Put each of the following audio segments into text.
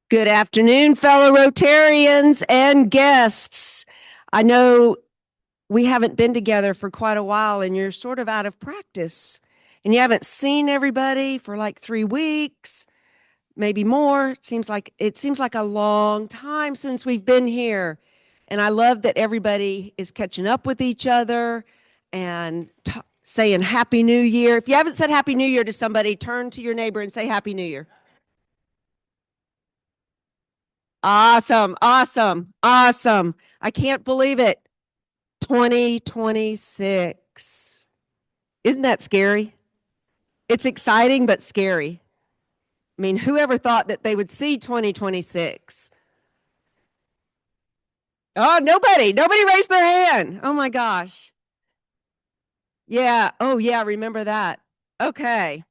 Good afternoon, fellow Rotarians and guests. I know we haven't been together for quite a while and you're sort of out of practice and you haven't seen everybody for like 3 weeks, maybe more. It seems like a long time since we've been here. And I love that everybody is catching up with each other and saying Happy New Year. If you haven't said Happy New Year to somebody, turn to your neighbor and say Happy New Year. Awesome, awesome, awesome. I can't believe it. 2026. Isn't that scary? It's exciting, but scary. I mean, whoever thought that they would see 2026? Oh, nobody. Nobody raised their hand. Oh my gosh. Yeah. Oh yeah, remember that. Okay.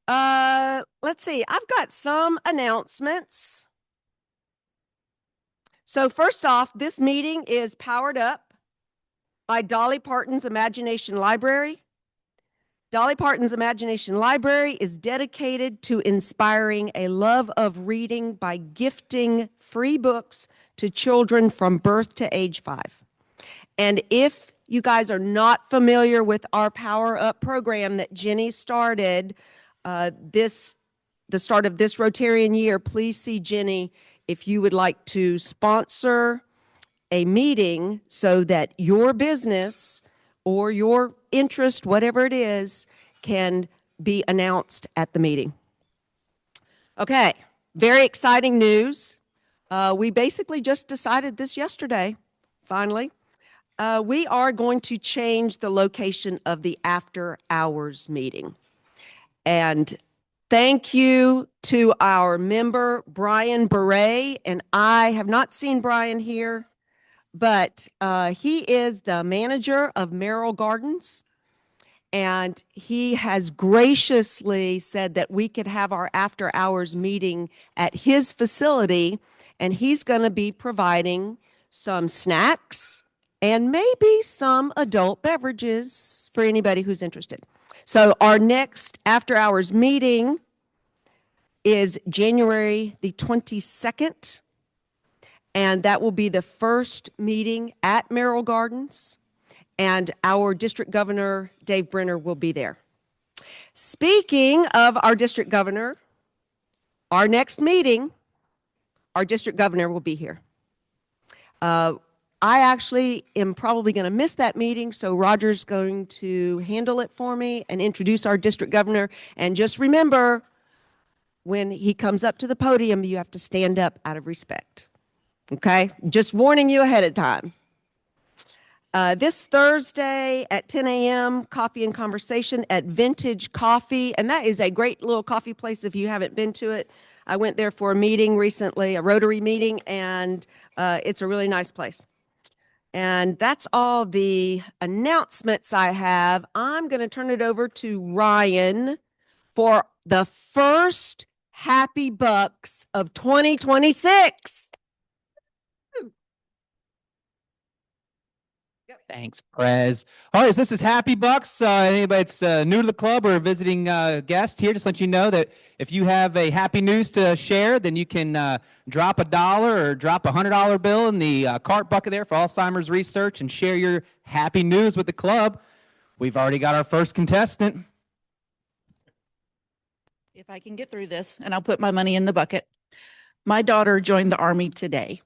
Let's see. I've got some announcements. So first off, this meeting is powered up by Dolly Parton's Imagination Library. Dolly Parton's Imagination Library is dedicated to inspiring a love of reading by gifting free books to children from birth to age 5. And if you guys are not familiar with our Power Up program that Jenny started the start of this Rotarian year, please see Jenny if you would like to sponsor a meeting so that your business or your interest, whatever it is, can be announced at the meeting. Okay, very exciting news. We basically just decided this yesterday, finally. We are going to change the location of the after hours meeting. And thank you to our member, Brian Beret. And I have not seen Brian here, but he is the manager of Merrill Gardens. And he has graciously said that we could have our after hours meeting at his facility. And he's going to be providing some snacks and maybe some adult beverages for anybody who's interested. So our next after hours meeting is January the 22nd. And that will be the first meeting at Merrill Gardens. And our district governor, Dave Brenner, will be there. Speaking of our district governor, our next meeting, our district governor will be here. I actually am probably going to miss that meeting, so Roger's going to handle it for me and introduce our district governor. And just remember, when he comes up to the podium, you have to stand up out of respect. Okay? Just warning you ahead of time. This Thursday at 10 a.m., coffee and conversation at Vintage Coffee. And that is a great little coffee place if you haven't been to it. I went there for a meeting recently, a Rotary meeting, and it's a really nice place. And that's all the announcements I have. I'm going to turn it over to Ryan for the first Happy Bucks of 2026. Thanks, Prez. All right, so this is Happy Bucks. Anybody that's new to the club or a visiting guest here, just let you know that if you have a happy news to share, then you can drop $1 or drop a $100 bill in the cart bucket there for Alzheimer's research and share your happy news with the club. We've already got our first contestant. If I can get through this, and I'll put my money in the bucket. My daughter joined the Army today.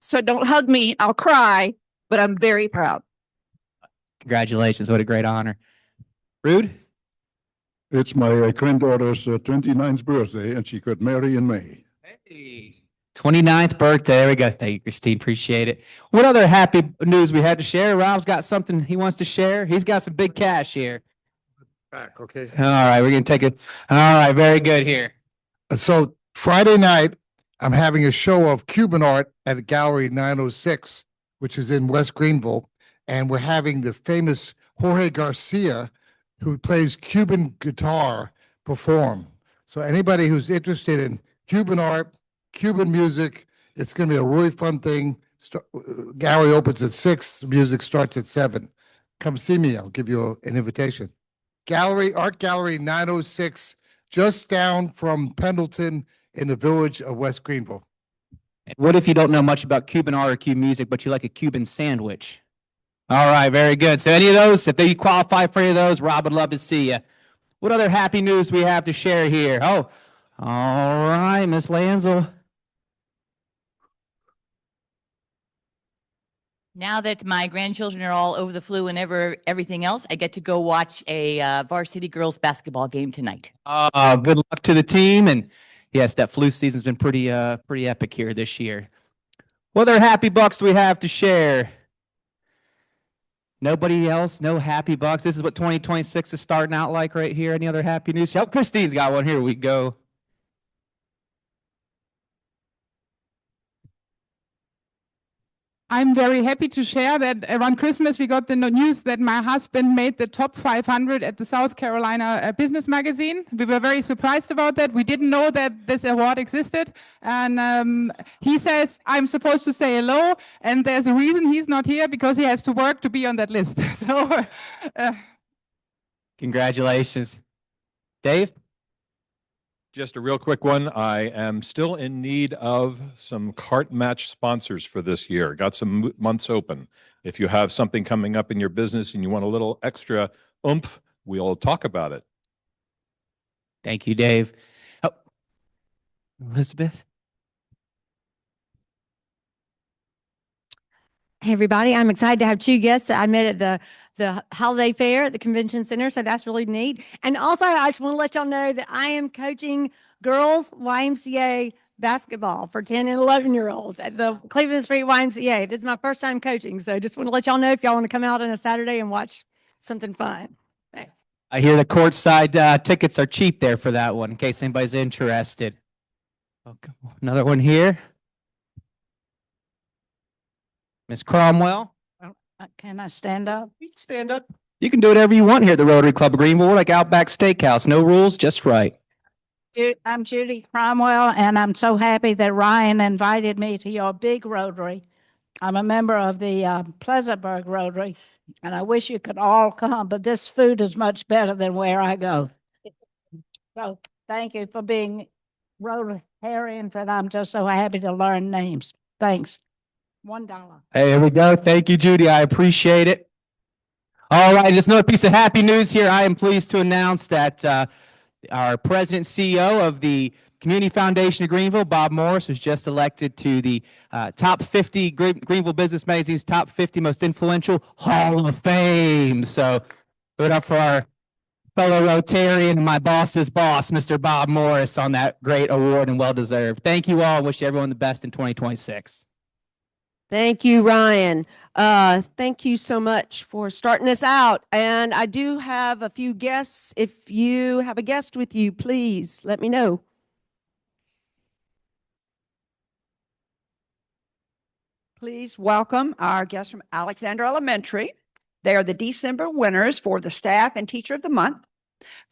So don't hug me, I'll cry, but I'm very proud. Congratulations, what a great honor. Rude? It's my granddaughter's 29th birthday, and she got married in May. Hey, 29th birthday. There we go. Thank you, Christine. Appreciate it. What other happy news we had to share? Rob's got something he wants to share. He's got some big cash here. Back, okay. All right, we're going to take it. All right, very good here. So Friday night, I'm having a show of Cuban art at Gallery 906, which is in West Greenville. And we're having the famous Jorge Garcia, who plays Cuban guitar, perform. So anybody who's interested in Cuban art, Cuban music, it's going to be a really fun thing. Gallery opens at 6, music starts at 7. Come see me, I'll give you an invitation. Art Gallery 906, just down from Pendleton in the village of West Greenville. And what if you don't know much about Cuban art or Cuban music, but you like a Cuban sandwich? All right, very good. So any of those, if they qualify for any of those, Rob would love to see you. What other happy news we have to share here? Oh, all right, Miss Lansel. Now that my grandchildren are all over the flu and everything else, I get to go watch a varsity girls basketball game tonight. Good luck to the team. And yes, that flu season's been pretty epic here this year. What other happy bucks do we have to share? Nobody else? No happy bucks? This is what 2026 is starting out like right here. Any other happy news? Oh, Christine's got one. Here we go. I'm very happy to share that around Christmas we got the news that my husband made the top 500 at the South Carolina Business Magazine. We were very surprised about that. We didn't know that this award existed. And he says, I'm supposed to say hello. And there's a reason he's not here, because he has to work to be on that list. So, Congratulations. Dave? Just a real quick one. I am still in need of some cart match sponsors for this year. Got some months open. If you have something coming up in your business and you want a little extra oomph, we'll talk about it. Thank you, Dave. Oh, Elizabeth? Hey, everybody. I'm excited to have two guests that I met at the holiday fair at the convention center. So that's really neat. And also, I just want to let y'all know that I am coaching girls YMCA basketball for 10 and 11-year-olds at the Cleveland Street YMCA. This is my first time coaching. So just want to let y'all know if y'all want to come out on a Saturday and watch something fun. Thanks. I hear the courtside tickets are cheap there for that one, in case anybody's interested. Okay, another one here. Miss Cromwell? Can I stand up? You can stand up. You can do whatever you want here at the Rotary Club of Greenville. We're like Outback Steakhouse. No rules, just right. I'm Judy Cromwell, and I'm so happy that Ryan invited me to your big Rotary. I'm a member of the Pleasantburg Rotary, and I wish you could all come, but this food is much better than where I go. So thank you for being Rotarians, and I'm just so happy to learn names. Thanks. $1. Hey, here we go. Thank you, Judy. I appreciate it. All right, just another piece of happy news here. I am pleased to announce that our president and CEO of the Community Foundation of Greenville, Bob Morris, was just elected to the top 50 Greenville Business Magazine's top 50 most influential Hall of Fame. So put it up for our fellow Rotarian, my boss's boss, Mr. Bob Morris, on that great award, and well-deserved. Thank you all. Wish everyone the best in 2026. Thank you, Ryan. Thank you so much for starting us out. And I do have a few guests. If you have a guest with you, please let me know. Please welcome our guests from Alexander Elementary. They are the December winners for the Staff and Teacher of the Month.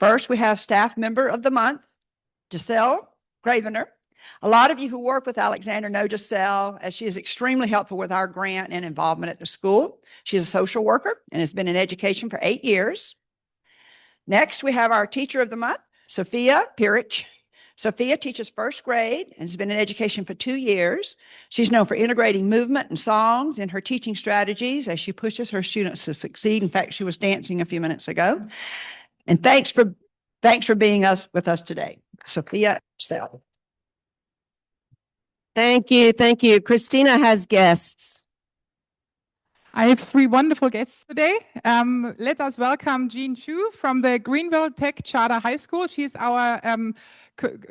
First, we have Staff Member of the Month, Giselle Gravener. A lot of you who work with Alexander know Giselle, as she is extremely helpful with our grant and involvement at the school. She is a social worker and has been in education for 8 years. Next, we have our Teacher of the Month, Sophia Pirich. Sophia teaches first grade and has been in education for 2 years. She's known for integrating movement and songs in her teaching strategies as she pushes her students to succeed. In fact, she was dancing a few minutes ago. And thanks for being with us today, Sophia Giselle. Thank you. Thank you. Christina has guests. I have 3 wonderful guests today. Let us welcome Jean Chu from the Greenville Tech Charter High School. She's our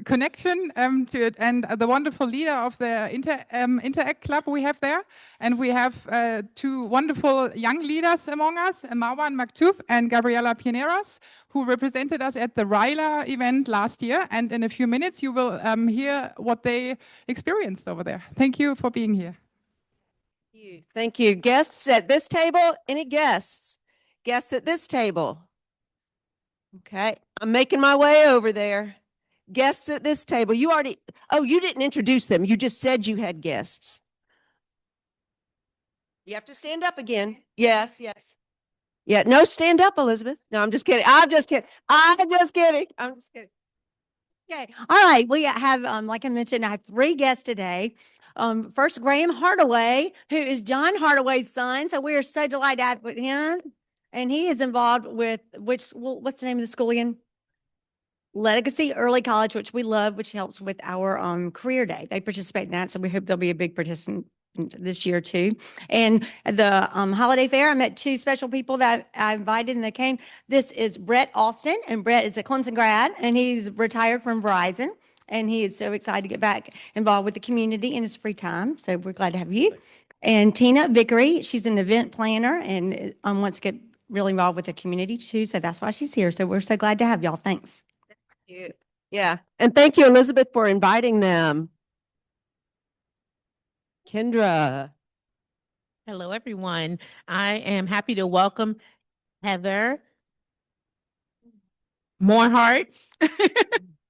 connection to it, and the wonderful leader of the Interact Club we have there. And we have 2 wonderful young leaders among us, Marwan Maktoub and Gabriela Pineros, who represented us at the RILA event last year. And in a few minutes, you will hear what they experienced over there. Thank you for being here. Thank you. Guests at this table? Any guests? Guests at this table? Okay. I'm making my way over there. Guests at this table. You didn't introduce them. You just said you had guests. You have to stand up again. Yes, yes. Yeah, no, stand up, Elizabeth. No, I'm just kidding. I'm just kidding. I'm just kidding. I'm just kidding. Okay. All right. We have, like I mentioned, I have 3 guests today. First, Graham Hardaway, who is John Hardaway's son. So we are so delighted to have with him. And he is involved with what's the name of the school again? Legacy Early College, which we love, which helps with our career day. They participate in that. So we hope they'll be a big participant this year too. And the holiday fair, I met 2 special people that I invited and they came. This is Brett Austin, and Brett is a Clemson grad and he's retired from Verizon. And he is so excited to get back involved with the community in his free time. So we're glad to have you. And Tina Vickery, she's an event planner and wants to get really involved with the community too. So that's why she's here. So we're so glad to have y'all. Thanks. Yeah. And thank you, Elizabeth, for inviting them. Kendra. Hello, everyone. I am happy to welcome Heather Morehart.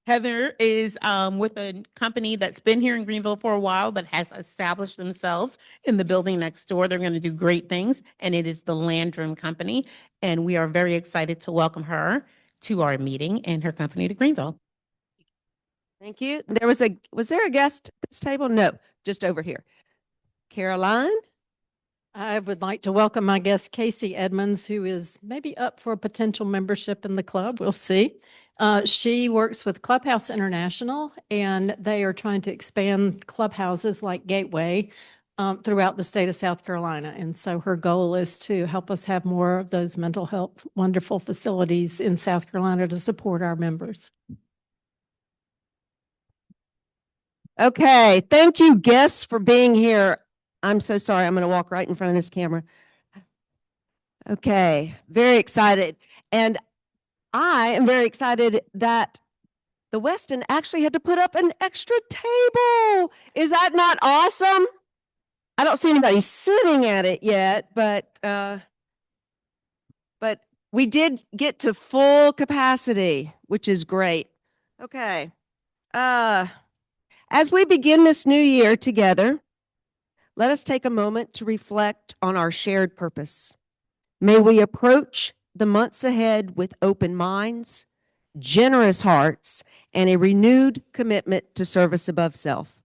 Heather is with a company that's been here in Greenville for a while, but has established themselves in the building next door. They're going to do great things, and it is the Landrum Company. And we are very excited to welcome her to our meeting and her company to Greenville. Thank you. Was there a guest at this table? No, just over here. Caroline. I would like to welcome my guest, Casey Edmonds, who is maybe up for a potential membership in the club. We'll see. She works with Clubhouse International, and they are trying to expand clubhouses like Gateway throughout the state of South Carolina. And so her goal is to help us have more of those mental health, wonderful facilities in South Carolina to support our members. Okay. Thank you, guests, for being here. I'm so sorry. I'm going to walk right in front of this camera. Okay. Very excited. And I am very excited that the Weston actually had to put up an extra table. Is that not awesome? I don't see anybody sitting at it yet, but we did get to full capacity, which is great. Okay. As we begin this new year together, let us take a moment to reflect on our shared purpose. May we approach the months ahead with open minds, generous hearts, and a renewed commitment to service above self.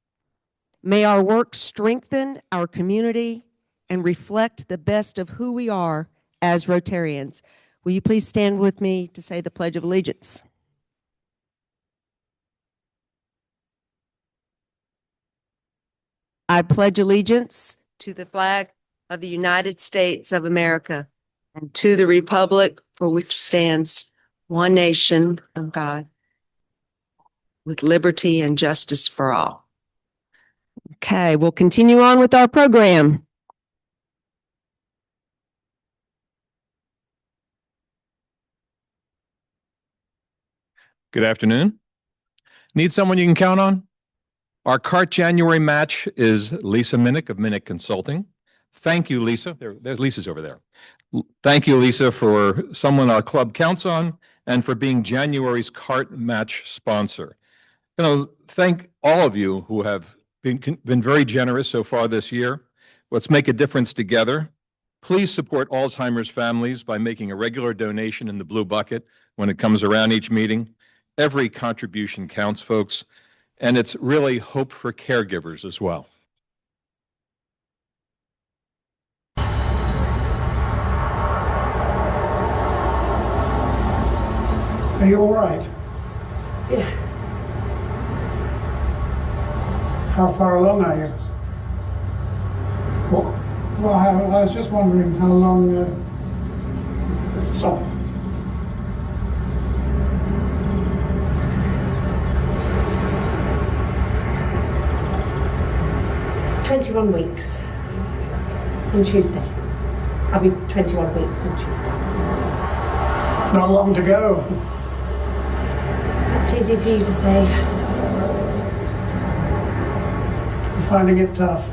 May our work strengthen our community and reflect the best of who we are as Rotarians. Will you please stand with me to say the Pledge of Allegiance? I pledge allegiance to the flag of the United States of America and to the republic for which stands one nation of God, with liberty and justice for all. Okay, we'll continue on with our program. Good afternoon. Need someone you can count on? Our CART January match is Lisa Minnick of Minnick Consulting. Thank you, Lisa. There's Lisa's over there. Thank you, Lisa, for someone our club counts on and for being January's CART match sponsor. Thank all of you who have been very generous so far this year. Let's make a difference together. Please support Alzheimer's families by making a regular donation in the blue bucket when it comes around each meeting. Every contribution counts, folks. And it's really hope for caregivers as well. Are you all right? Yeah. How far along are you? What? Well, I was just wondering how long. Sorry. "21 weeks on Tuesday. I'll be 21 weeks on Tuesday." Not long to go. That's easy for you to say. You're finding it tough.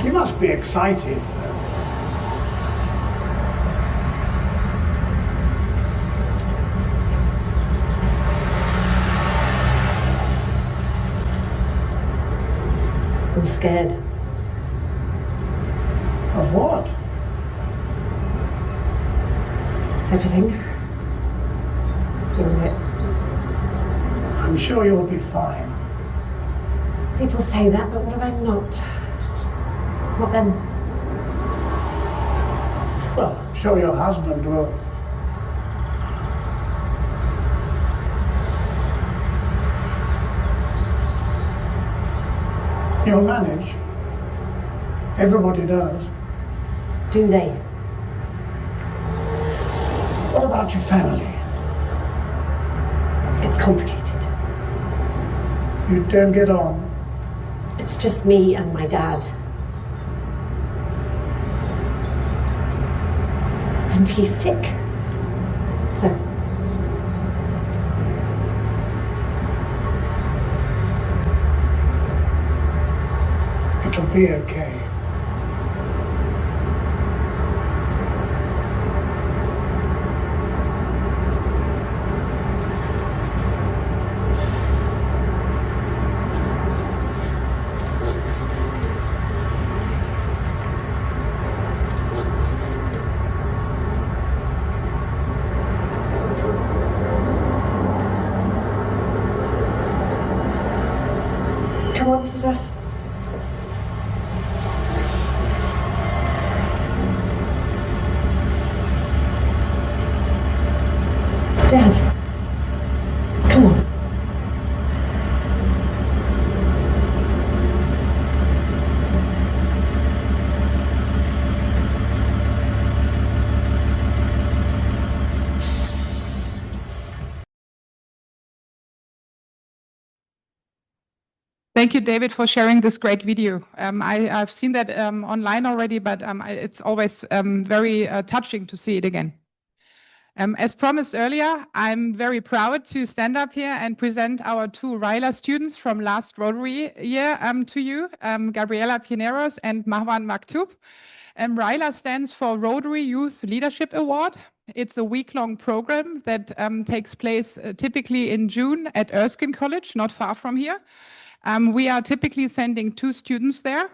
You must be excited. I'm scared. Of what? Everything. You're it. I'm sure you'll be fine. People say that, but what if I'm not? What then? Well, I'm sure your husband will. You'll manage. Everybody does. Do they? What about your family? It's complicated. You don't get on. It's just me and my dad. And he's sick. So. It'll be okay. Come on, this is us. Dad, come on. Thank you, David, for sharing this great video. I've seen that online already, but it's always very touching to see it again. As promised earlier, I'm very proud to stand up here and present our two RILA students from last Rotary year to you, Gabriela Pineros and Mahwan Maktoub. RILA stands for Rotary Youth Leadership Award. It's a week-long program that takes place typically in June at Erskine College, not far from here. We are typically sending 2 students there.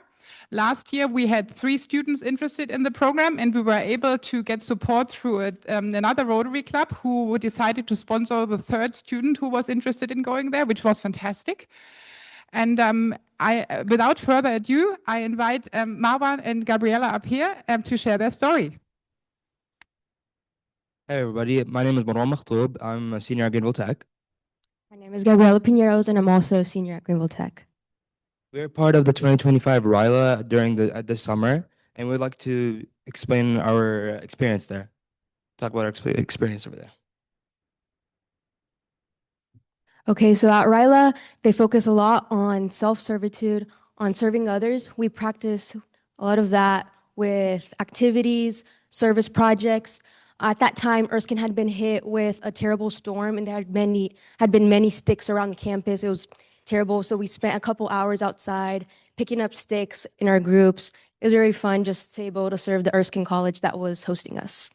Last year, we had 3 students interested in the program, and we were able to get support through another Rotary club who decided to sponsor the 3rd student who was interested in going there, which was fantastic. And without further ado, I invite Marwan and Gabriela up here to share their story. Hey everybody, my name is Marwan Maktoub. I'm a senior at Greenville Tech. My name is Gabriela Pineros, and I'm also a senior at Greenville Tech. We're part of the 2025 RILA during this summer, and we'd like to explain our experience there. Talk about our experience over there. Okay, so at RILA, they focus a lot on self-servitude, on serving others. We practice a lot of that with activities, service projects. At that time, Erskine had been hit with a terrible storm, and there had been many sticks around the campus. It was terrible, so we spent a couple hours outside picking up sticks in our groups. It was very fun just to be able to serve the Erskine College that was hosting us.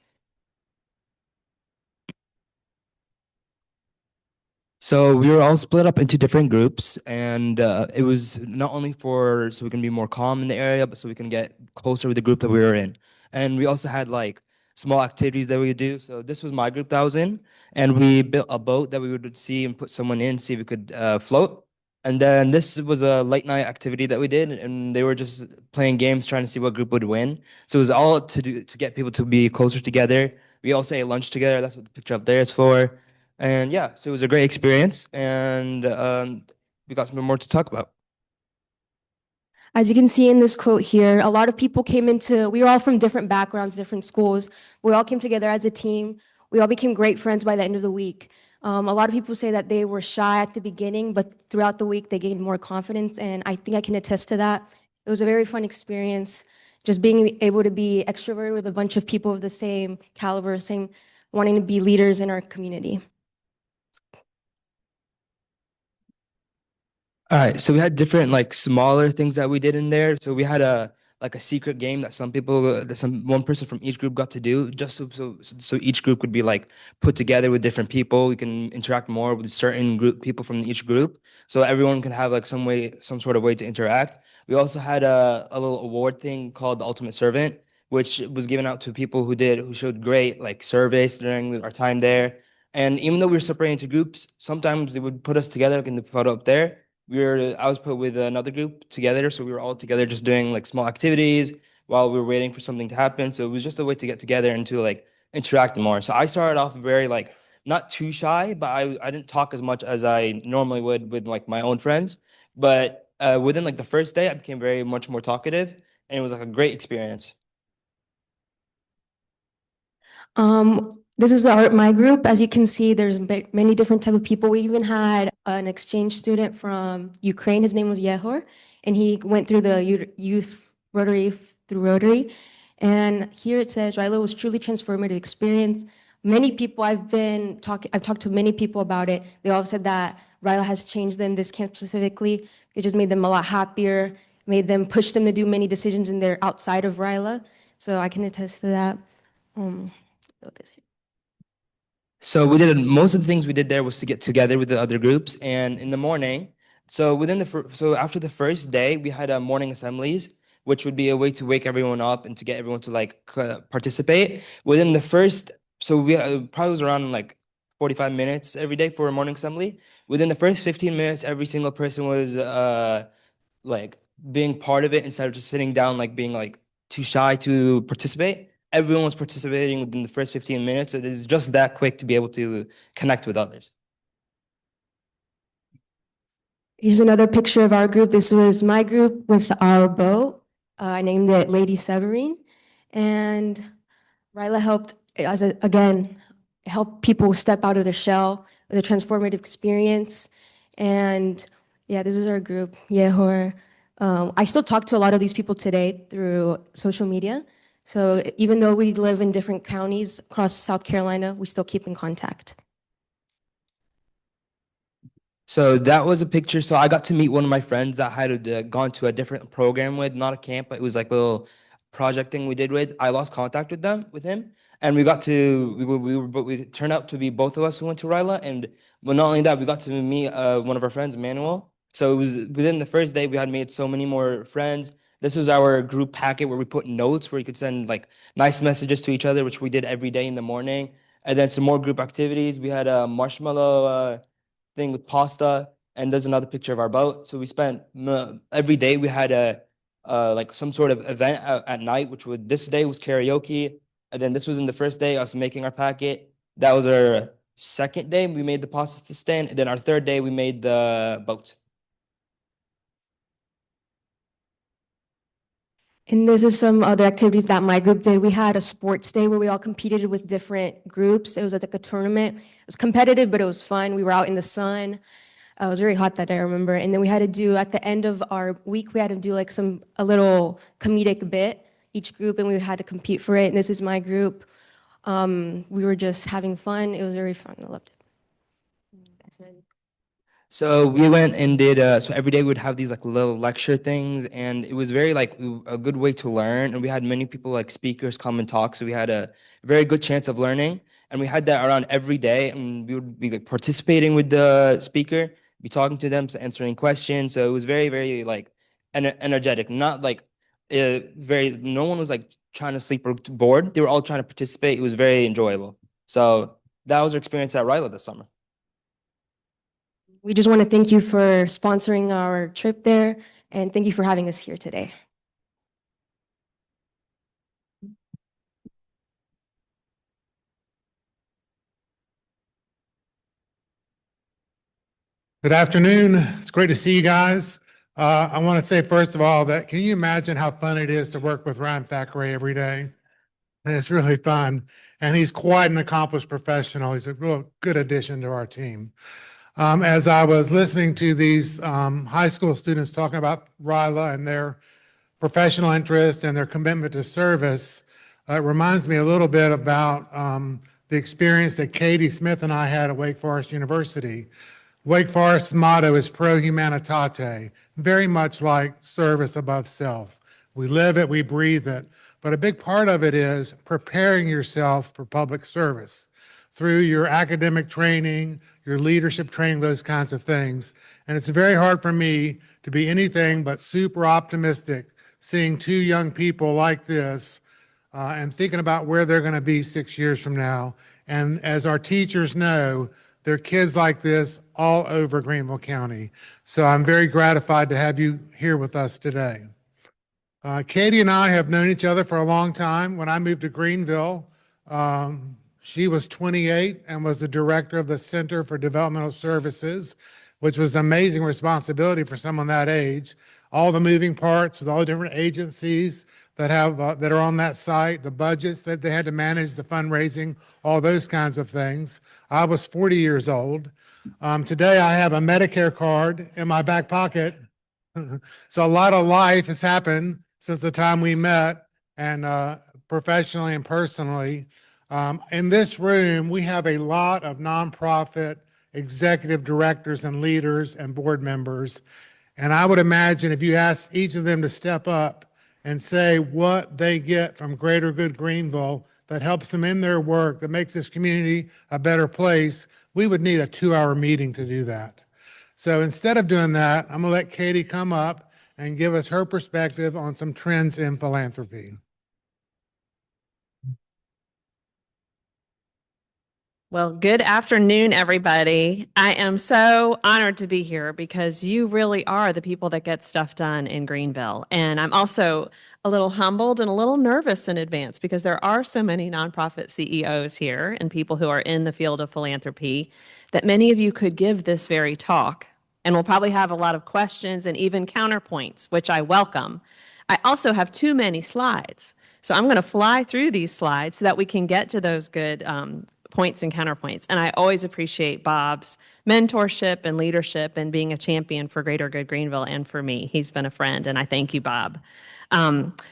So we were all split up into different groups, and it was not only so we can be more calm in the area, but so we can get closer with the group that we were in. And we also had like small activities that we would do. So this was my group that I was in, and we built a boat that we would see and put someone in, see if we could float. And then this was a late night activity that we did, and they were just playing games, trying to see what group would win. So it was all to get people to be closer together. We also ate lunch together. That's what the picture up there is for. And yeah, so it was a great experience, and we got some more to talk about. As you can see in this quote here, a lot of people we were all from different backgrounds, different schools. We all came together as a team. We all became great friends by the end of the week. A lot of people say that they were shy at the beginning, but throughout the week they gained more confidence, and I think I can attest to that. It was a very fun experience, just being able to be extroverted with a bunch of people of the same caliber, wanting to be leaders in our community. All right, so we had different like smaller things that we did in there. So we had a secret game that one person from each group got to do, just so each group could be like put together with different people. We can interact more with certain people from each group, so everyone can have like some sort of way to interact. We also had a little award thing called the Ultimate Servant. which was given out to people who showed great like service during our time there. And even though we were separated into groups, sometimes they would put us together, like in the photo up there. I was put with another group together, so we were all together just doing like small activities while we were waiting for something to happen. So it was just a way to get together and to like interact more. So I started off very like not too shy, but I didn't talk as much as I normally would with like my own friends. But within like the first day, I became very much more talkative, and it was like a great experience. This is my group. As you can see, there's many different type of people. We even had an exchange student from Ukraine. His name was Yehor, and he went through the youth Rotary through Rotary. And here it says, Rilo was truly transformative experience. Many people I've talked to many people about it. They all said that Rilo has changed them, this camp specifically. It just made them a lot happier, made them push them to do many decisions in their outside of Rilo. So I can attest to that. So most of the things we did there was to get together with the other groups, and in the morning, so after the first day, we had morning assemblies, which would be a way to wake everyone up and to get everyone to like participate. Within the first, so we probably was around like 45 minutes every day for a morning assembly. Within the first 15 minutes, every single person was like being part of it instead of just sitting down, like being like too shy to participate. Everyone was participating within the first 15 minutes. So it was just that quick to be able to connect with others. Here's another picture of our group. This was my group with our boat. I named it Lady Severine. And Ryla helped, help people step out of their shell with a transformative experience. And yeah, this is our group, Yehor. I still talk to a lot of these people today through social media. So even though we live in different counties across South Carolina, we still keep in contact. So that was a picture. So I got to meet one of my friends that had gone to a different program with, not a camp, but it was like a little project thing we did with. I lost contact with him, and we turned out to be both of us who went to Ryla. But not only that, we got to meet one of our friends, Manuel. So it was within the first day, we had made so many more friends. This was our group packet where we put notes where you could send like nice messages to each other, which we did every day in the morning. And then some more group activities. We had a marshmallow thing with pasta, and there's another picture of our boat. So we spent every day we had like some sort of event at night, this day was karaoke, and then this was in the first day us making our packet. That was our second day. We made the pasta stand, and then our third day we made the boat. And this is some other activities that my group did. We had a sports day where we all competed with different groups. It was like a tournament. It was competitive, but it was fun. We were out in the sun. It was very hot that day, I remember. And then we had to do, at the end of our week, we had to do like a little comedic bit, each group, and we had to compete for it. And this is my group. We were just having fun. It was very fun. I loved it. That's it. So we went and did, so every day we'd have these like little lecture things, and it was very like a good way to learn. And we had many people like speakers come and talk. So we had a very good chance of learning. And we had that around every day, and we would be like participating with the speaker, be talking to them, so answering questions. So it was very, very like energetic, not like no one was like trying to sleep or bored. They were all trying to participate. It was very enjoyable. So that was our experience at Ryla this summer. We just want to thank you for sponsoring our trip there, and thank you for having us here today. Good afternoon. It's great to see you guys. I want to say, first of all, that can you imagine how fun it is to work with Ryan Thackeray every day? It's really fun. And he's quite an accomplished professional. He's a real good addition to our team. As I was listening to these high school students talking about Ryla and their professional interest and their commitment to service, it reminds me a little bit about the experience that Katy Smith and I had at Wake Forest University. Wake Forest's motto is Pro Humanitate, very much like service above self. We live it, we breathe it, but a big part of it is preparing yourself for public service through your academic training, your leadership training, those kinds of things. And it's very hard for me to be anything but super optimistic seeing two young people like this and thinking about where they're going to be 6 years from now. And as our teachers know, there are kids like this all over Greenville County. So I'm very gratified to have you here with us today. Katy and I have known each other for a long time. When I moved to Greenville, she was 28 and was the director of the Center for Developmental Services, which was an amazing responsibility for someone that age. All the moving parts with all the different agencies that have that are on that site, the budgets that they had to manage, the fundraising, all those kinds of things. I was 40 years old. Today I have a Medicare card in my back pocket. So a lot of life has happened since the time we met, and professionally and personally. In this room, we have a lot of nonprofit executive directors and leaders and board members. And I would imagine if you ask each of them to step up and say what they get from Greater Good Greenville that helps them in their work, that makes this community a better place, we would need a 2-hour meeting to do that. So instead of doing that, I'm gonna let Katy come up and give us her perspective on some trends in philanthropy. Well, good afternoon, everybody. I am so honored to be here because you really are the people that get stuff done in Greenville. And I'm also a little humbled and a little nervous in advance because there are so many nonprofit CEOs here and people who are in the field of philanthropy that many of you could give this very talk. And we'll probably have a lot of questions and even counterpoints, which I welcome. I also have too many slides. So I'm going to fly through these slides so that we can get to those good points and counterpoints. And I always appreciate Bob's mentorship and leadership and being a champion for Greater Good Greenville and for me. He's been a friend, and I thank you, Bob.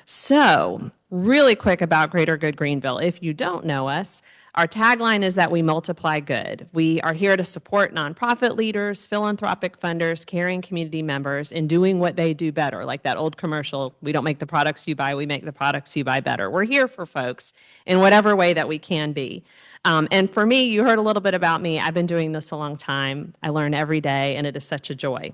So really quick about Greater Good Greenville. If you don't know us, our tagline is that we multiply good. We are here to support nonprofit leaders, philanthropic funders, caring community members in doing what they do better. Like that old commercial, we don't make the products you buy, we make the products you buy better. We're here for folks in whatever way that we can be. And for me, you heard a little bit about me. I've been doing this a long time. I learn every day, and it is such a joy.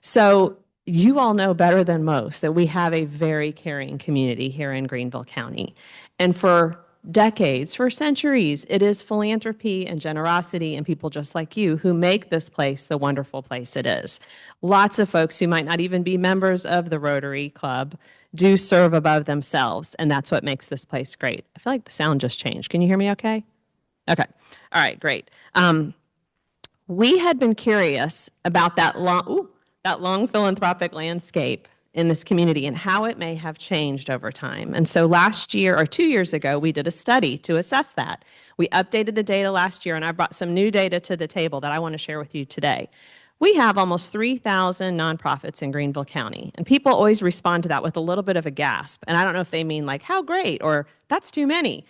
So you all know better than most that we have a very caring community here in Greenville County. And for decades, for centuries, it is philanthropy and generosity and people just like you who make this place the wonderful place it is. Lots of folks who might not even be members of the Rotary Club do serve above themselves, and that's what makes this place great. I feel like the sound just changed. Can you hear me okay? Okay. All right, great. We had been curious about that long philanthropic landscape in this community and how it may have changed over time. And so last year or 2 years ago, we did a study to assess that. We updated the data last year, and I brought some new data to the table that I want to share with you today. We have almost 3,000 nonprofits in Greenville County, and people always respond to that with a little bit of a gasp. And I don't know if they mean like, how great, or that's too many.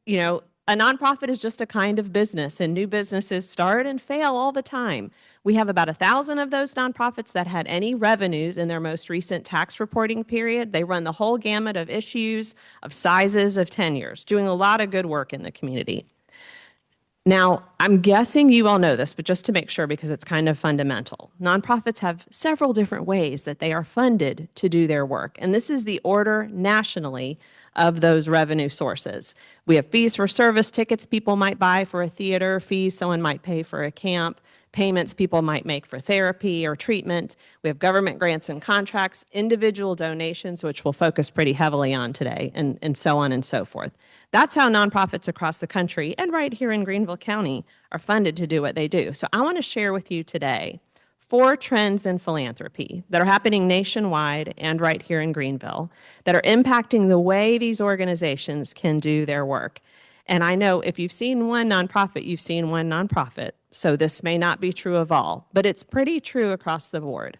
You know, a nonprofit is just a kind of business, and new businesses start and fail all the time. We have about 1,000 of those nonprofits that had any revenues in their most recent tax reporting period. They run the whole gamut of issues, of sizes, of tenures, doing a lot of good work in the community. Now, I'm guessing you all know this, but just to make sure, because it's kind of fundamental, nonprofits have several different ways that they are funded to do their work. And this is the order nationally of those revenue sources. We have fees for service, tickets people might buy for a theater, fees someone might pay for a camp, payments people might make for therapy or treatment. We have government grants and contracts, individual donations, which we'll focus pretty heavily on today, and so on and so forth. That's how nonprofits across the country and right here in Greenville County are funded to do what they do. So I want to share with you today 4 trends in philanthropy that are happening nationwide and right here in Greenville that are impacting the way these organizations can do their work. And I know if you've seen one nonprofit, you've seen one nonprofit. So this may not be true of all, but it's pretty true across the board.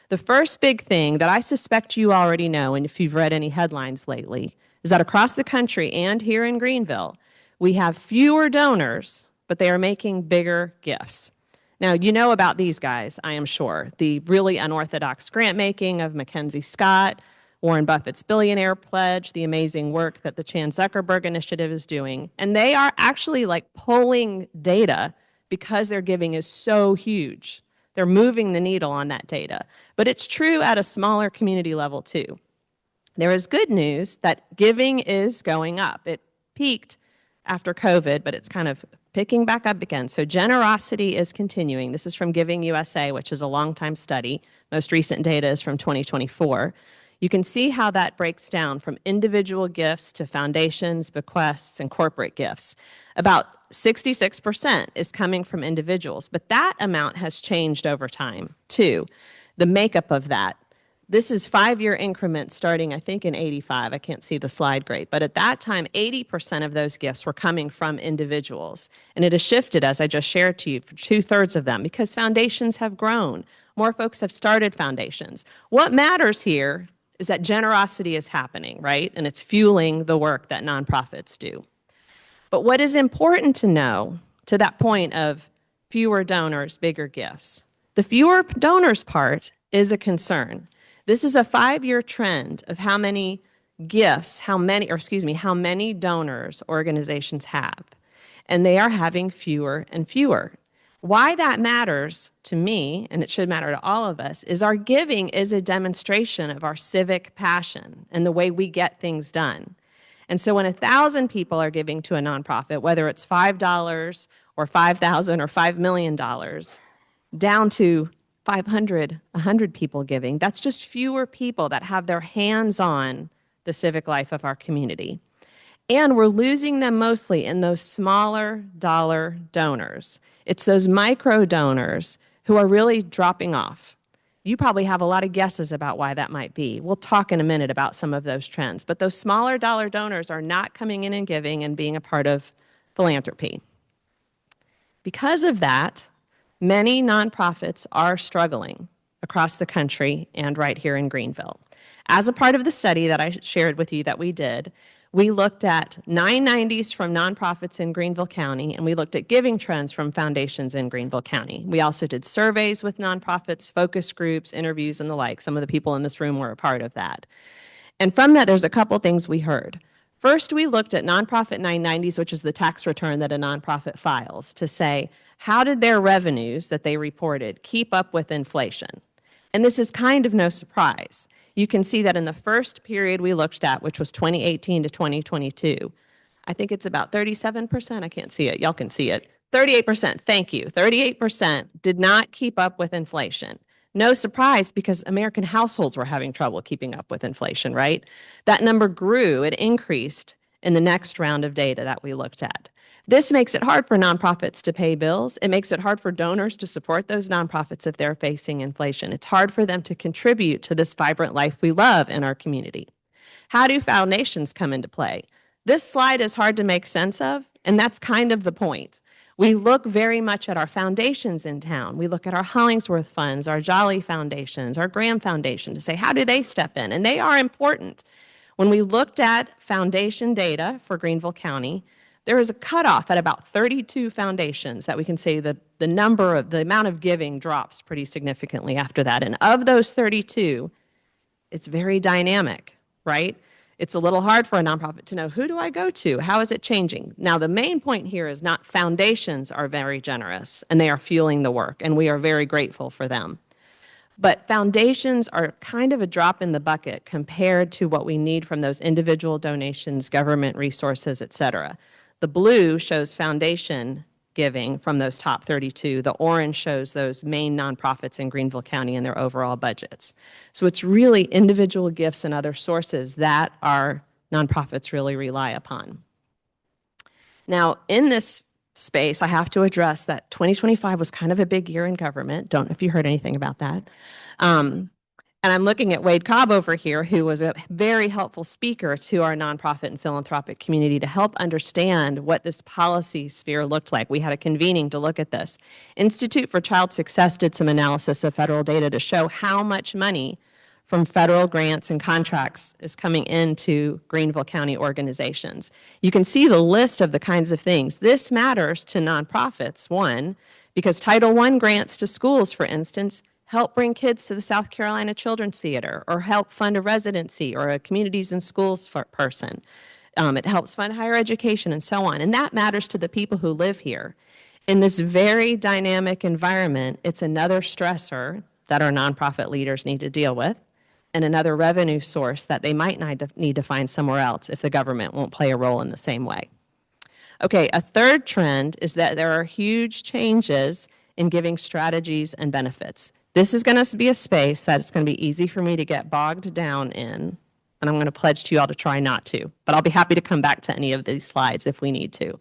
The first big thing that I suspect you already know, and if you've read any headlines lately, is that across the country and here in Greenville, we have fewer donors, but they are making bigger gifts. Now, you know about these guys, I am sure. The really unorthodox grant making of Mackenzie Scott, Warren Buffett's billionaire pledge, the amazing work that the Chan Zuckerberg Initiative is doing. And they are actually like pulling data because their giving is so huge. They're moving the needle on that data. But it's true at a smaller community level too. There is good news that giving is going up. It peaked after COVID, but it's kind of picking back up again. So generosity is continuing. This is from Giving USA, which is a long-time study. Most recent data is from 2024. You can see how that breaks down from individual gifts to foundations, bequests, and corporate gifts. About 66% is coming from individuals, but that amount has changed over time, too. The makeup of that. This is 5-year increments starting, I think, in 85. I can't see the slide great. But at that time, 80% of those gifts were coming from individuals. And it has shifted, as I just shared to you, for 2/3 of them because foundations have grown. More folks have started foundations. What matters here is that generosity is happening, right? And it's fueling the work that nonprofits do. But what is important to know, to that point of fewer donors, bigger gifts, the fewer donors part is a concern. This is a 5-year trend of how many gifts, how many donors organizations have. And they are having fewer and fewer. Why that matters to me, and it should matter to all of us, is our giving is a demonstration of our civic passion and the way we get things done. And so when 1,000 people are giving to a nonprofit, whether it's $5 or $5,000 or $5 million, down to 500, 100 people giving, that's just fewer people that have their hands on the civic life of our community. And we're losing them mostly in those smaller dollar donors. It's those micro donors who are really dropping off. You probably have a lot of guesses about why that might be. We'll talk in a minute about some of those trends. But those smaller dollar donors are not coming in and giving and being a part of philanthropy. Because of that, many nonprofits are struggling across the country and right here in Greenville. As a part of the study that I shared with you that we did, we looked at 990s from nonprofits in Greenville County, and we looked at giving trends from foundations in Greenville County. We also did surveys with nonprofits, focus groups, interviews, and the like. Some of the people in this room were a part of that. And from that, there's a couple things we heard. First, we looked at nonprofit 990s, which is the tax return that a nonprofit files, to say, how did their revenues that they reported keep up with inflation? And this is kind of no surprise. You can see that in the first period we looked at, which was 2018 to 2022, I think it's about 37%. I can't see it. Y'all can see it. 38%. Thank you. 38% did not keep up with inflation. No surprise, because American households were having trouble keeping up with inflation, right? That number grew. It increased in the next round of data that we looked at. This makes it hard for nonprofits to pay bills. It makes it hard for donors to support those nonprofits if they're facing inflation. It's hard for them to contribute to this vibrant life we love in our community. How do foundations come into play? This slide is hard to make sense of, and that's kind of the point. We look very much at our foundations in town. We look at our Hollingsworth funds, our Jolly foundations, our Graham Foundation to say, how do they step in? And they are important. When we looked at foundation data for Greenville County, there is a cutoff at about 32 foundations that we can say that the amount of giving drops pretty significantly after that. And of those 32, it's very dynamic, right? It's a little hard for a nonprofit to know, who do I go to? How is it changing? Now, the main point here is not foundations are very generous and they are fueling the work, and we are very grateful for them. But foundations are kind of a drop in the bucket compared to what we need from those individual donations, government resources, et cetera. The blue shows foundation giving from those top 32. The orange shows those main nonprofits in Greenville County and their overall budgets. So it's really individual gifts and other sources that our nonprofits really rely upon. Now, in this space, I have to address that 2025 was kind of a big year in government. Don't know if you heard anything about that. And I'm looking at Wade Cobb over here, who was a very helpful speaker to our nonprofit and philanthropic community to help understand what this policy sphere looked like. We had a convening to look at this. Institute for Child Success did some analysis of federal data to show how much money from federal grants and contracts is coming into Greenville County organizations. You can see the list of the kinds of things. This matters to nonprofits, one, because Title I grants to schools, for instance, help bring kids to the South Carolina Children's Theater, or help fund a residency or a communities and schools person. It helps fund higher education and so on. And that matters to the people who live here. In this very dynamic environment, it's another stressor that our nonprofit leaders need to deal with. and another revenue source that they might need to find somewhere else if the government won't play a role in the same way. Okay, a third trend is that there are huge changes in giving strategies and benefits. This is going to be a space that it's going to be easy for me to get bogged down in, and I'm going to pledge to you all to try not to, but I'll be happy to come back to any of these slides if we need to.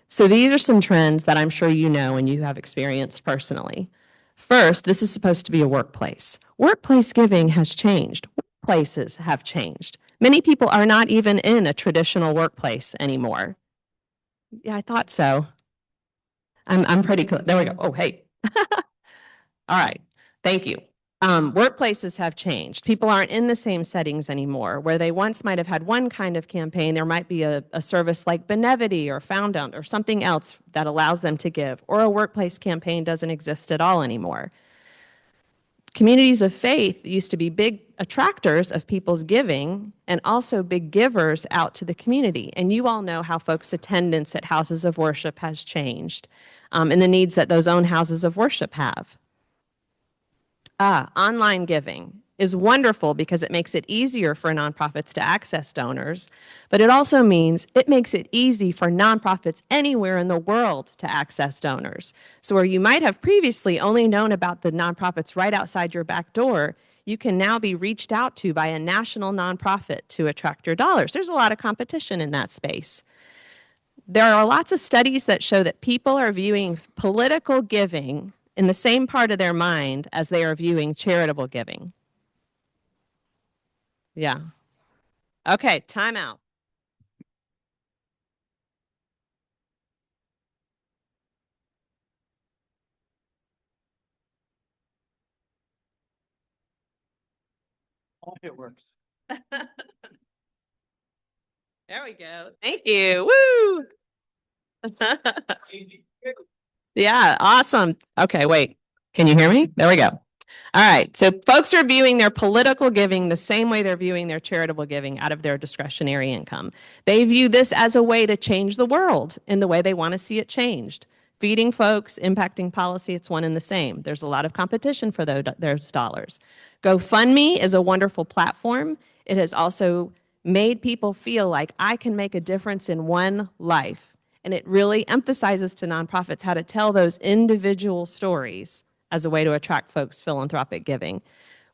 So these are some trends that I'm sure you know and you have experienced personally. First, this is supposed to be a workplace. Workplace giving has changed. Workplaces have changed. Many people are not even in a traditional workplace anymore. Yeah, I thought so. I'm pretty cool. There we go. Oh, hey. All right. Thank you. Workplaces have changed. People aren't in the same settings anymore. Where they once might have had one kind of campaign, there might be a service like Benevity or Found Out or something else that allows them to give, or a workplace campaign doesn't exist at all anymore. Communities of faith used to be big attractors of people's giving and also big givers out to the community. And you all know how folks' attendance at houses of worship has changed and the needs that those own houses of worship have. Online giving is wonderful because it makes it easier for nonprofits to access donors, but it also means it makes it easy for nonprofits anywhere in the world to access donors. So where you might have previously only known about the nonprofits right outside your back door, you can now be reached out to by a national nonprofit to attract your dollars. There's a lot of competition in that space. There are lots of studies that show that people are viewing political giving in the same part of their mind as they are viewing charitable giving. Yeah. Okay, time out. It works. There we go. Thank you. Woo! Yeah, awesome. Okay, wait. Can you hear me? There we go. All right. So folks are viewing their political giving the same way they're viewing their charitable giving out of their discretionary income. They view this as a way to change the world in the way they want to see it changed. Feeding folks, impacting policy, it's one and the same. There's a lot of competition for those dollars. GoFundMe is a wonderful platform. It has also made people feel like I can make a difference in one life. And it really emphasizes to nonprofits how to tell those individual stories as a way to attract folks' philanthropic giving.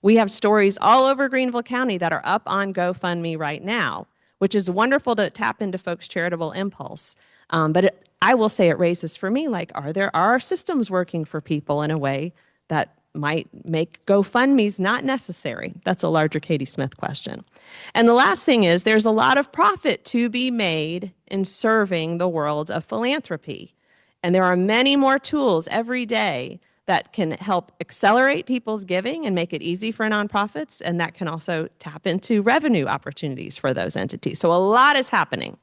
We have stories all over Greenville County that are up on GoFundMe right now, which is wonderful to tap into folks' charitable impulse. But I will say it raises for me, like, are our systems working for people in a way that might make GoFundMes not necessary? That's a larger Katy Smith question. And the last thing is there's a lot of profit to be made in serving the world of philanthropy. And there are many more tools every day that can help accelerate people's giving and make it easy for nonprofits, and that can also tap into revenue opportunities for those entities. So a lot is happening.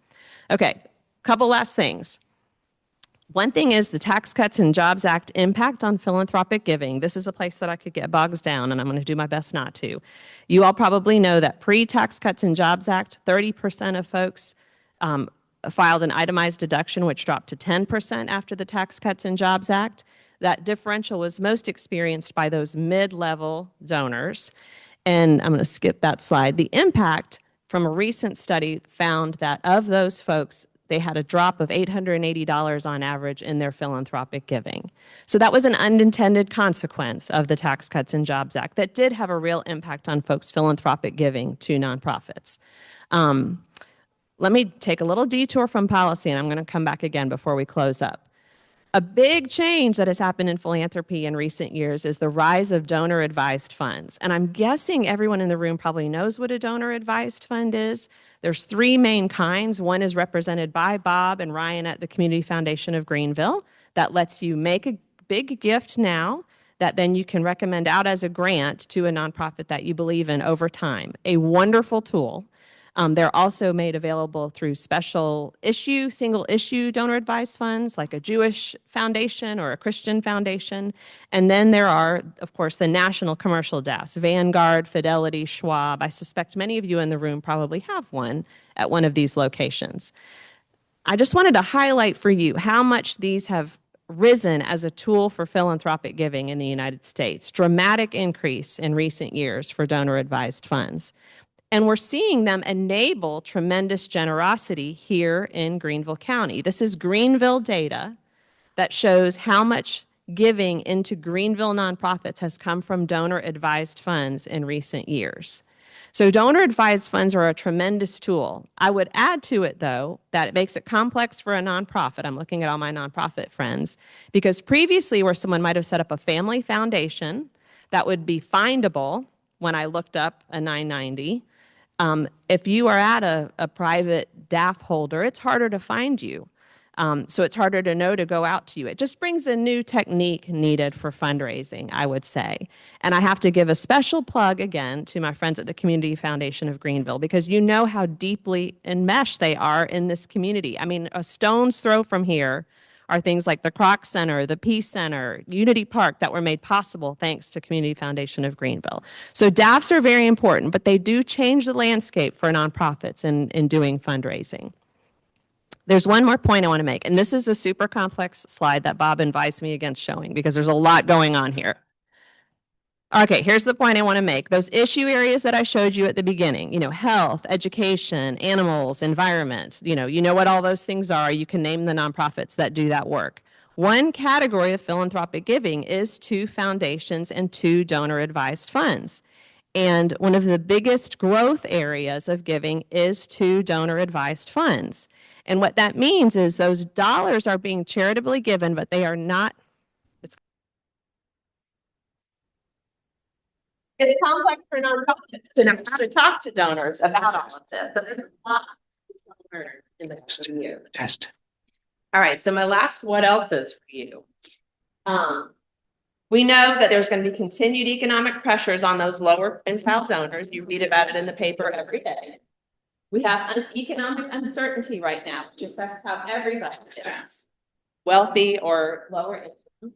Okay, couple last things. One thing is the Tax Cuts and Jobs Act impact on philanthropic giving. This is a place that I could get bogged down, and I'm going to do my best not to. You all probably know that pre-Tax Cuts and Jobs Act, 30% of folks filed an itemized deduction, which dropped to 10% after the Tax Cuts and Jobs Act. That differential was most experienced by those mid-level donors. And I'm going to skip that slide. The impact from a recent study found that of those folks, they had a drop of $880 on average in their philanthropic giving. So that was an unintended consequence of the Tax Cuts and Jobs Act that did have a real impact on folks' philanthropic giving to nonprofits. Let me take a little detour from policy, and I'm going to come back again before we close up. A big change that has happened in philanthropy in recent years is the rise of donor-advised funds. And I'm guessing everyone in the room probably knows what a donor-advised fund is. There's three main kinds. One is represented by Bob and Ryan at the Community Foundation of Greenville that lets you make a big gift now that then you can recommend out as a grant to a nonprofit that you believe in over time. A wonderful tool. They're also made available through special issue, single issue donor advised funds like a Jewish foundation or a Christian foundation. And then there are, of course, the national commercial desks, Vanguard, Fidelity, Schwab. I suspect many of you in the room probably have one at one of these locations. I just wanted to highlight for you how much these have risen as a tool for philanthropic giving in the United States. Dramatic increase in recent years for donor advised funds. And we're seeing them enable tremendous generosity here in Greenville County. This is Greenville data that shows how much giving into Greenville nonprofits has come from donor advised funds in recent years. So donor advised funds are a tremendous tool. I would add to it, though, that it makes it complex for a nonprofit. I'm looking at all my nonprofit friends, because previously where someone might have set up a family foundation that would be findable when I looked up a 990, if you are at a private DAF holder, it's harder to find you. So it's harder to know to go out to you. It just brings a new technique needed for fundraising, I would say. And I have to give a special plug again to my friends at the Community Foundation of Greenville, because you know how deeply enmeshed they are in this community. I mean, a stone's throw from here are things like the Kroc Center, the Peace Center, Unity Park that were made possible thanks to Community Foundation of Greenville. So DAFs are very important, but they do change the landscape for nonprofits in doing fundraising. There's one more point I want to make, and this is a super complex slide that Bob advised me against showing because there's a lot going on here. Okay, here's the point I want to make. Those issue areas that I showed you at the beginning, health, education, animals, environment, you know what all those things are. You can name the nonprofits that do that work. One category of philanthropic giving is to foundations and to donor advised funds. And one of the biggest growth areas of giving is to donor advised funds. And what that means is those dollars are being charitably given, but they are not. It's complex for nonprofits to know how to talk to donors about all of this. But there's a lot to learn in the coming year. Test. All right, so my last what else is for you. We know that there's going to be continued economic pressures on those lower quintile donors. You read about it in the paper every day. We have economic uncertainty right now, which affects how everybody gives, wealthy or lower income.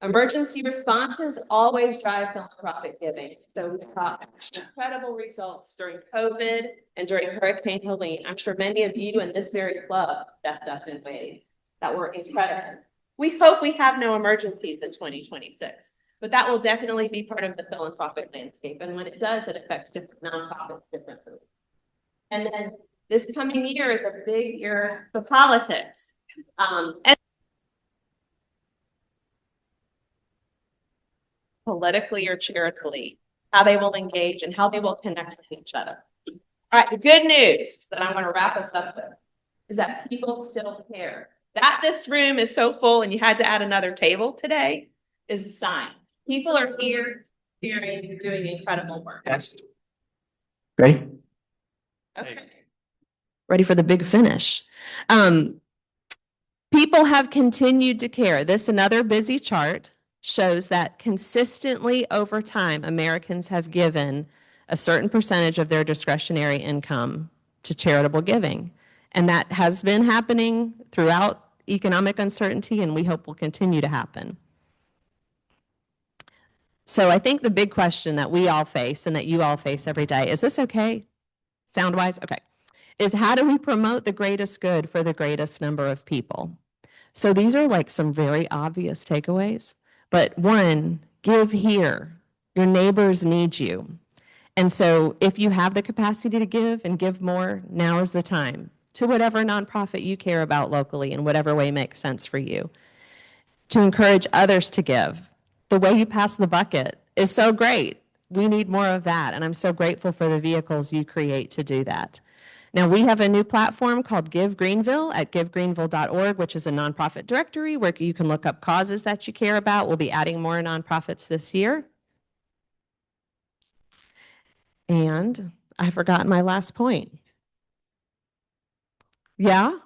Emergency responses always drive philanthropic giving. So we've got incredible results during COVID and during Hurricane Helene. I'm sure many of you in this very club stepped up in ways that were incredible. We hope we have no emergencies in 2026, but that will definitely be part of the philanthropic landscape. And when it does, it affects different nonprofits differently. And then this coming year is a big year for politics. And politically or charitably, how they will engage and how they will connect with each other. All right, the good news that I'm going to wrap us up with is that people still care. That this room is so full and you had to add another table today is a sign. People are here, sharing, you're doing incredible work. Yes. Ready? Okay. Ready for the big finish. People have continued to care. This, another busy chart, shows that consistently over time, Americans have given a certain percentage of their discretionary income to charitable giving. And that has been happening throughout economic uncertainty, and we hope will continue to happen. So I think the big question that we all face and that you all face every day, is this okay? Sound-wise? Okay. Is how do we promote the greatest good for the greatest number of people? So these are like some very obvious takeaways. But one, give here. Your neighbors need you. And so if you have the capacity to give and give more, now is the time to whatever nonprofit you care about locally in whatever way makes sense for you. To encourage others to give. The way you pass the bucket is so great. We need more of that. And I'm so grateful for the vehicles you create to do that. Now, we have a new platform called Give Greenville at givegreenville.org, which is a nonprofit directory where you can look up causes that you care about. We'll be adding more nonprofits this year. And I've forgotten my last point. Yeah,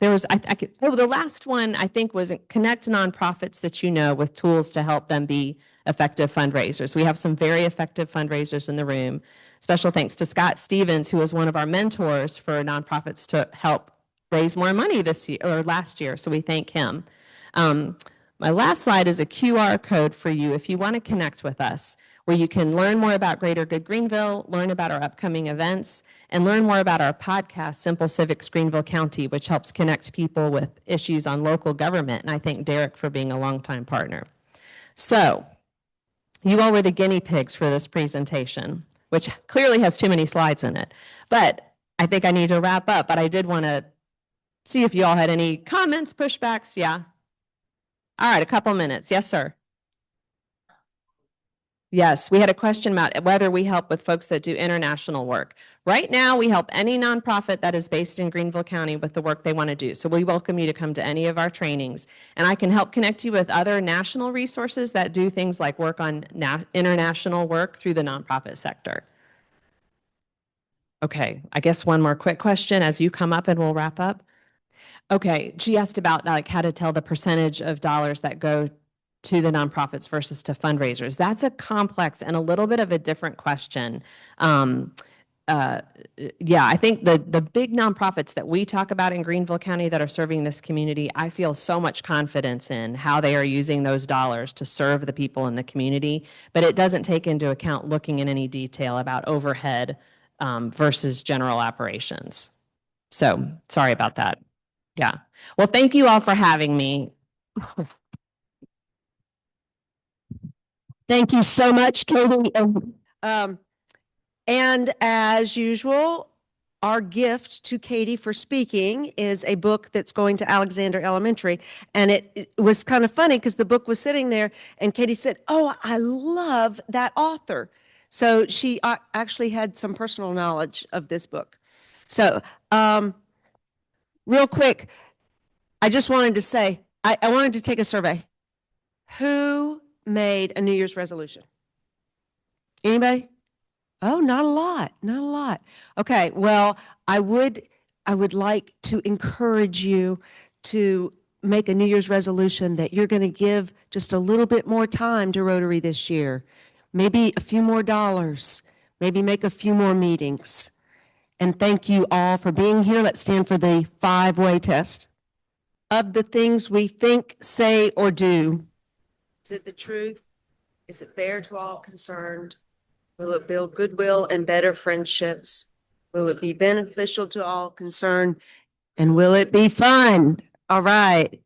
there was, the last one I think was connect nonprofits that you know with tools to help them be effective fundraisers. We have some very effective fundraisers in the room. Special thanks to Scott Stevens, who was one of our mentors for nonprofits to help raise more money this year or last year. So we thank him. My last slide is a QR code for you if you want to connect with us. where you can learn more about Greater Good Greenville, learn about our upcoming events, and learn more about our podcast, Simple Civics Greenville County, which helps connect people with issues on local government. And I thank Derek for being a longtime partner. So, you all were the guinea pigs for this presentation, which clearly has too many slides in it. But I think I need to wrap up, but I did want to see if you all had any comments, pushbacks. Yeah. All right, a couple minutes. Yes, sir. Yes, we had a question about whether we help with folks that do international work. Right now, we help any nonprofit that is based in Greenville County with the work they want to do. So we welcome you to come to any of our trainings. And I can help connect you with other national resources that do things like work on international work through the nonprofit sector. Okay, I guess one more quick question as you come up and we'll wrap up. Okay, she asked about like how to tell the percentage of dollars that go to the nonprofits versus to fundraisers. That's a complex and a little bit of a different question. Yeah, I think the big nonprofits that we talk about in Greenville County that are serving this community, I feel so much confidence in how they are using those dollars to serve the people in the community, but it doesn't take into account looking in any detail about overhead versus general operations. So sorry about that. Yeah. Well, thank you all for having me. Thank you so much, Katie. And as usual, our gift to Katie for speaking is a book that's going to Alexander Elementary. And it was kind of funny because the book was sitting there and Katie said, "Oh, I love that author." So she actually had some personal knowledge of this book. So real quick, I just wanted to say, I wanted to take a survey. Who made a New Year's resolution? Anybody? Oh, not a lot, not a lot. Okay, well, I would like to encourage you to make a New Year's resolution that you're going to give just a little bit more time to Rotary this year. Maybe a few more dollars, maybe make a few more meetings. And thank you all for being here. Let's stand for the 5-way test. Of the things we think, say, or do, is it the truth? Is it fair to all concerned? Will it build goodwill and better friendships? Will it be beneficial to all concerned? And will it be fun? All right.